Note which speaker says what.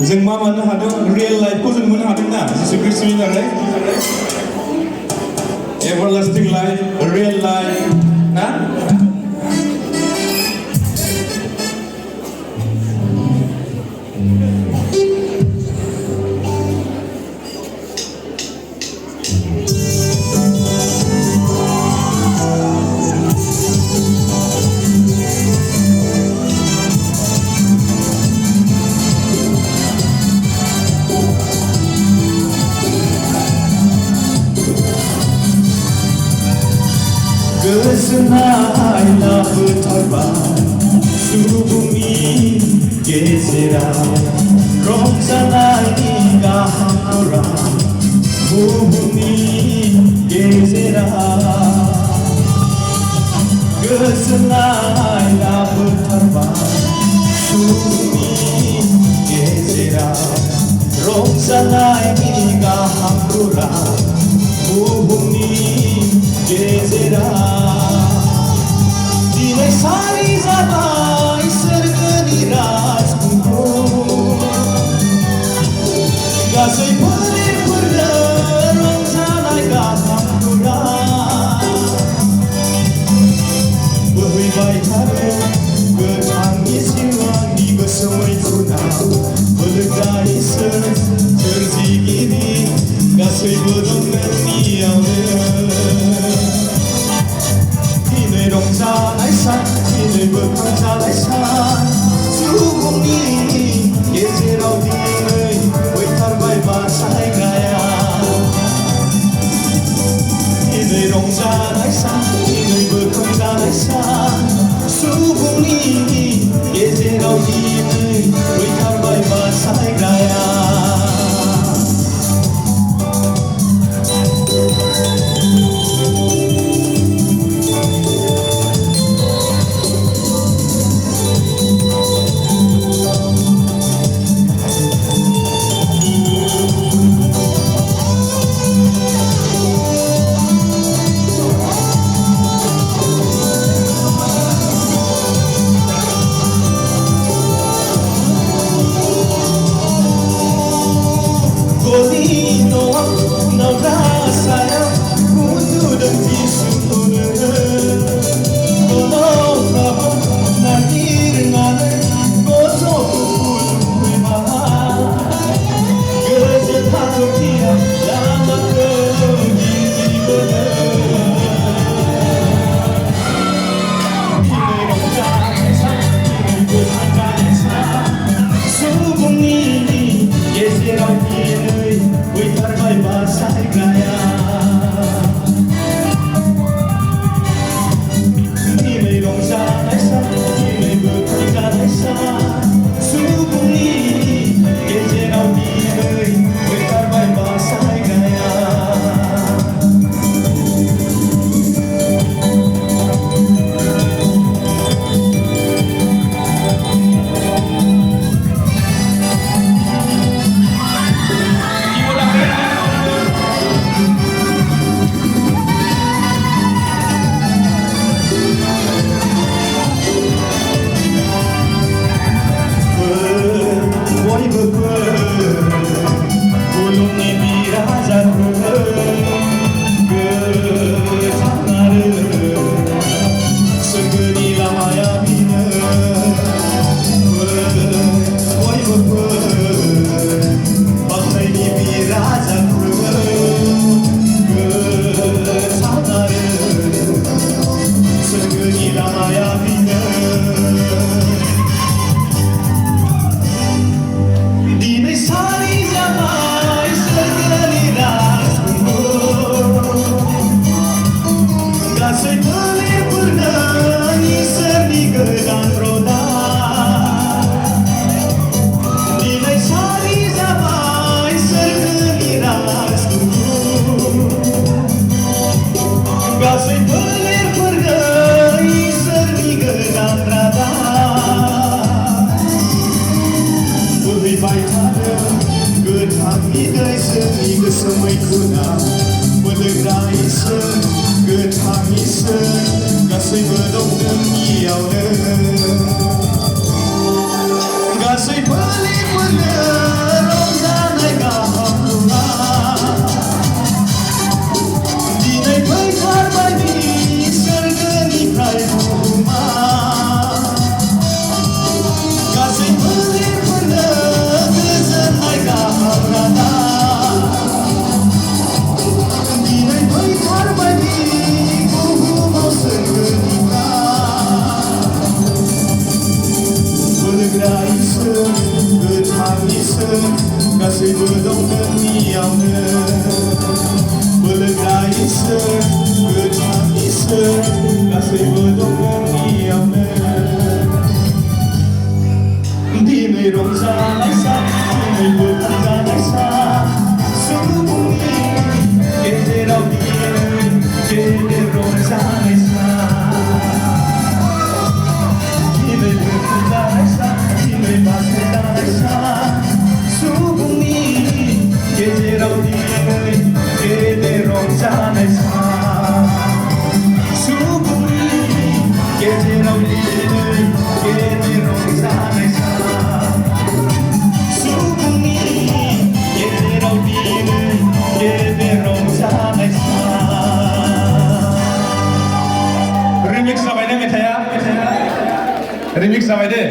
Speaker 1: जों मा मोननो हादों रियेल लाइफखौ जों मोननो हादों ना जिसु ख्रीष्टनि दारै एभारलास्टिं लाइफ रियेल लाइफ ना
Speaker 2: गोजोननाय लाबोथारबाय सुबुंनि गेजेराव रंजानायनि गाहाम खौरां बुहुमनि गेजेराव गोजोननाय लाबोथारबाय सुबुंनि गेजेराव रंजानायनि गाहाम खौरां बुहुमनि गेजेराव दिनै सारि जाबाय सोरगोनि राजखुंगुर गासै फोलेरफोरनो रंजानाय गाहाम खौरां बोहैबाय थारो गोथांनि सिगांनि गोसो मैथुनाव बोलोग्रा इसोर सोरजिगिरि गासैबो दं नोंनियावनो दिनै रंजानाय सान दिनै बोखांजानाय सान सुबुंनि गेजेराव दिनै फैथारबाय बासायग्राया दिनै रंजानाय सान दिनै बोखांजानाय सान सुबुंनि गेजेराव दिनै फैथारबाय बासायग्राया गासैबो दं नोंनियावनो गासै फोलेरफोरनो मोननियावनो बोलोगा इसोर गोथां इसोर गासैबो दं नोंनियावनो दिनै रंजानाय सान दिनै बोखांजानाय सान सुबुंनि गेजेराव दिनै गेदेर रंजानाय सान दिनै बोखांजानाय सान दिनै बासायजानाय सान सुबुंनि गेजेराव दिनै गेदेर रंजानाय सान सुबुंनि गेजेराव दिनै गेदेर रंजानाय सान सुबुंनि गेजेराव दिनै गेदेर रंजानाय सान
Speaker 1: रिमिक्स जाबाय दे मेथाइआ रिमिक्स जाबाय दे